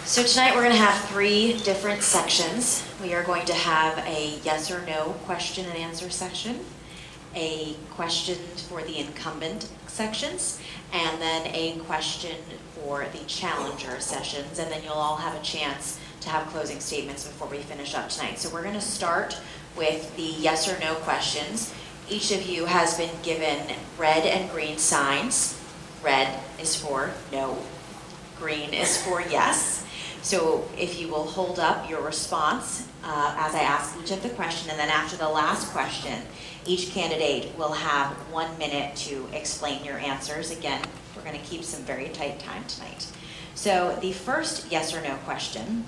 So tonight we're going to have 3 different sections. We are going to have a yes or no question and answer section, a question for the incumbent sections, and then a question for the challenger sessions, and then you'll all have a chance to have closing statements before we finish up tonight. So we're going to start with the yes or no questions. Each of you has been given red and green signs. Red is for no, green is for yes. So if you will hold up your response as I ask each of the question, and then after the last question, each candidate will have 1 minute to explain your answers. Again, we're going to keep some very tight time tonight. So the first yes or no question: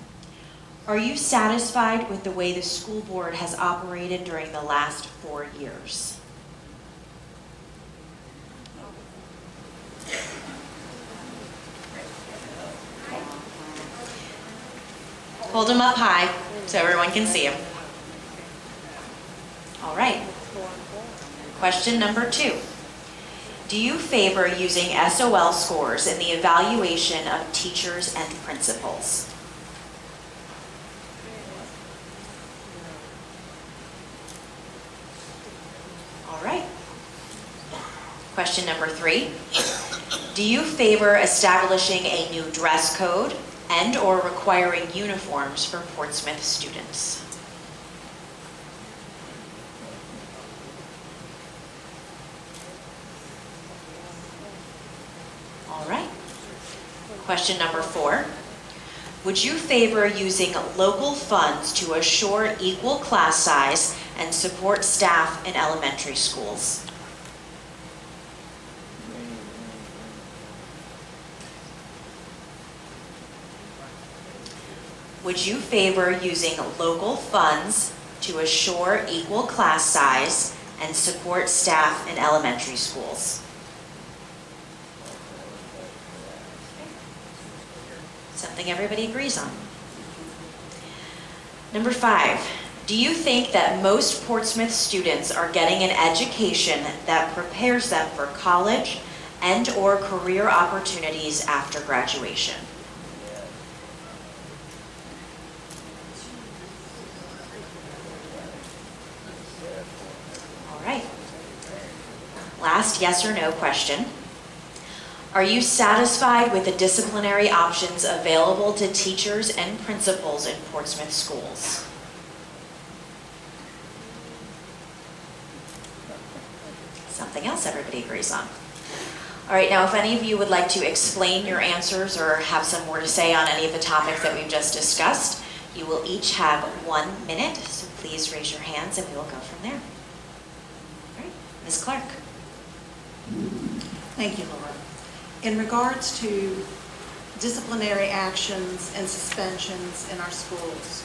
are you satisfied with the way the school board has operated during the last 4 years? Hold them up high so everyone can see them. All right. Question number 2. Do you favor using SOL scores in the evaluation of teachers and principals? All right. Question number 3. Do you favor establishing a new dress code and or requiring uniforms for Portsmouth students? All right. Question number 4. Would you favor using local funds to assure equal class size and support staff in elementary schools? Would you favor using local funds to assure equal class size and support staff in elementary schools? Something everybody agrees on. Number 5, do you think that most Portsmouth students are getting an education that prepares them for college and or career opportunities after graduation? Last yes or no question. Are you satisfied with the disciplinary options available to teachers and principals in Portsmouth schools? Something else everybody agrees on. All right, now if any of you would like to explain your answers or have some more to say on any of the topics that we've just discussed, you will each have 1 minute, so please raise your hands and we will go from there. All right, Ms. Clark. Thank you, Laura. In regards to disciplinary actions and suspensions in our schools,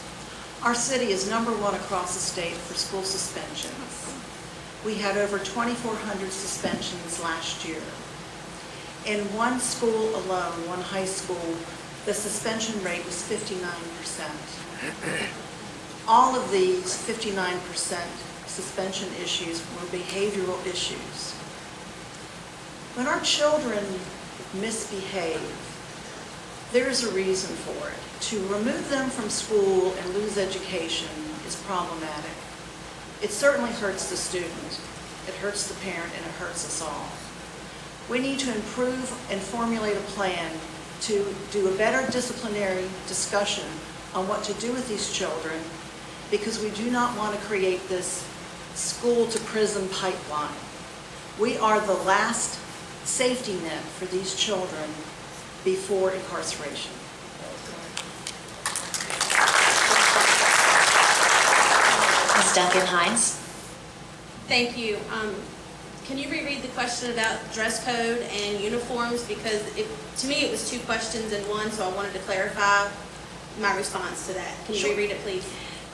our city is number 1 across the state for school suspensions. We had over 2,400 suspensions last year. In one school alone, one high school, the suspension rate was 59%. All of these 59% suspension issues were behavioral issues. When our children misbehave, there's a reason for it. To remove them from school and lose education is problematic. It certainly hurts the student, it hurts the parent, and it hurts us all. We need to improve and formulate a plan to do a better disciplinary discussion on what to do with these children, because we do not want to create this school to prison pipeline. We are the last safety net for these children before incarceration. Ms. Duncan-Hines. Thank you. Can you reread the question about dress code and uniforms? Because to me it was 2 questions in one, so I wanted to clarify my response to that. Can you reread it, please?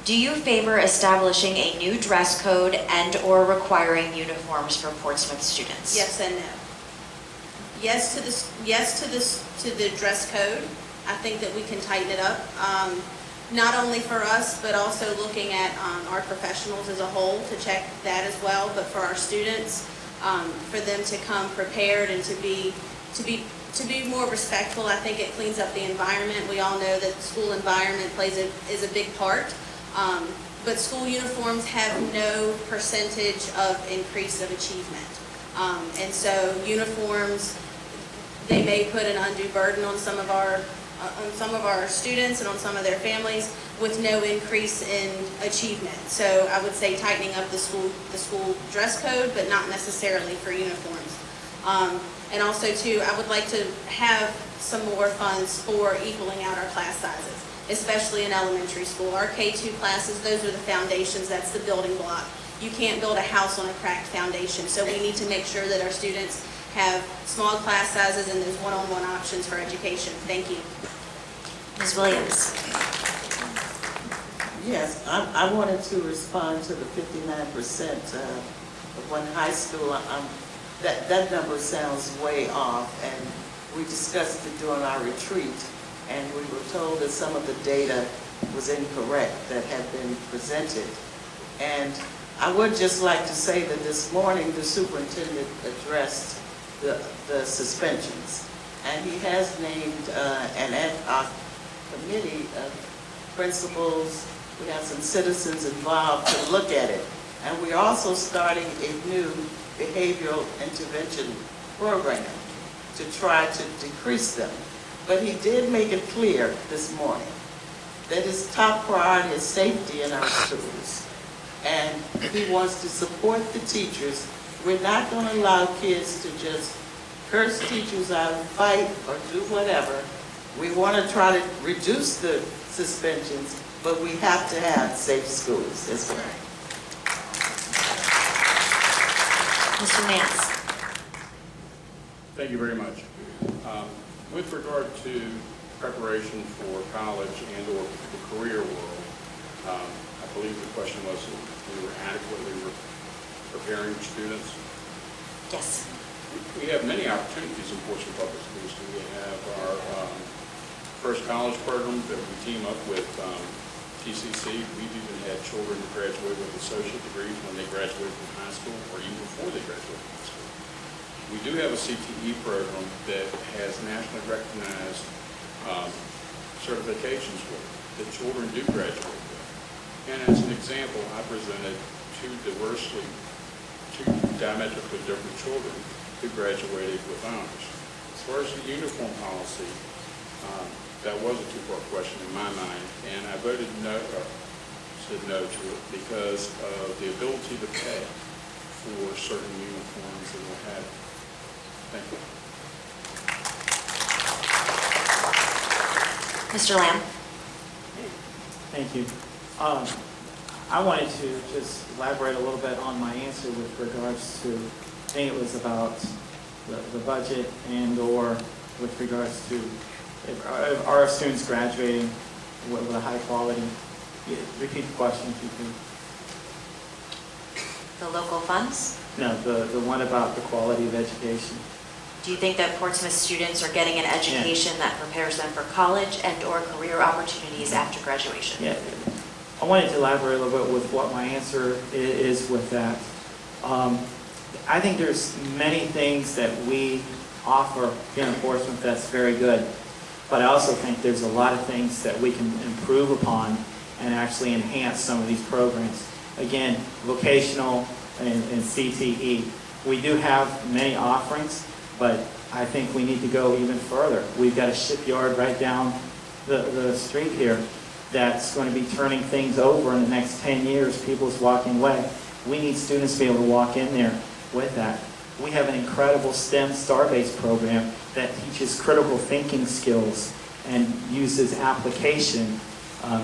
Do you favor establishing a new dress code and or requiring uniforms for Portsmouth students? Yes and no. Yes to the dress code. I think that we can tighten it up, not only for us, but also looking at our professionals as a whole to check that as well. But for our students, for them to come prepared and to to be more respectful. I think it cleans up the environment. We all know that the school environment is a big part. But school uniforms have no percentage of increase of achievement. And so uniforms, they may put an undue burden on some of our students and on some of their families with no increase in achievement. So I would say tightening up the school dress code, but not necessarily for uniforms. And also too, I would like to have some more funds for equaling out our class sizes, especially in elementary school. Our K-2 classes, those are the foundations, that's the building block. You can't build a house on a cracked foundation, so we need to make sure that our students have small class sizes and those one-on-one options for education. Thank you. Ms. Williams? Yes, I wanted to respond to the 59% of one high school. That number sounds way off, and we discussed it during our retreat, and we were told that some of the data was incorrect that had been presented. And I would just like to say that this morning the superintendent addressed the suspensions, and he has named an ad hoc committee of principals. We have some citizens involved to look at it, and we're also starting a new behavioral intervention program to try to decrease them. But he did make it clear this morning that his top priority is safety in our schools, and he wants to support the teachers. We're not going to allow kids to just curse teachers out and fight or do whatever. We want to try to reduce the suspensions, but we have to have safe schools as well. Mr. Nance? Thank you very much. With regard to preparation for college and or the career world, I believe the question was if we were adequately preparing students. Yes. We have many opportunities in Portsmouth Public Schools. We have our first college program that we team up with TCC. We've even had children who graduate with associate degrees when they graduate from high school or even before they graduate from high school. We do have a CTE program that has nationally recognized certifications that children do graduate with. And as an example, I presented two diametrically different children who graduated with honors. As far as the uniform policy, that was a two-part question in my mind, and I voted no, said no to it because of the ability to pay for certain uniforms and what have you. Thank you. Mr. Lamb? Thank you. I wanted to just elaborate a little bit on my answer with regards to, I think it was about the budget and or with regards to if our students graduating with a high quality. Repeat the question if you could. The local funds? No, the one about the quality of education. Do you think that Portsmouth students are getting an education that prepares them for college and or career opportunities after graduation? Yeah, I wanted to elaborate a little bit with what my answer is with that. I think there's many things that we offer here in Portsmouth that's very good, but I also think there's a lot of things that we can improve upon and actually enhance some of these programs. Again, vocational and CTE. We do have many offerings, but I think we need to go even further. We've got a shipyard right down the street here that's going to be turning things over in the next 10 years. People's walking away. We need students to be able to walk in there with that. We have an incredible STEM STAR-based program that teaches critical thinking skills and uses application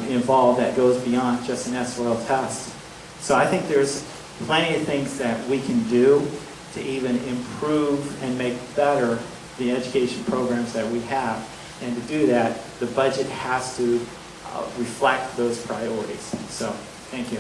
involved that goes beyond just an SOL test. So I think there's plenty of things that we can do to even improve and make better the education programs that we have. And to do that, the budget has to reflect those priorities. So, thank you.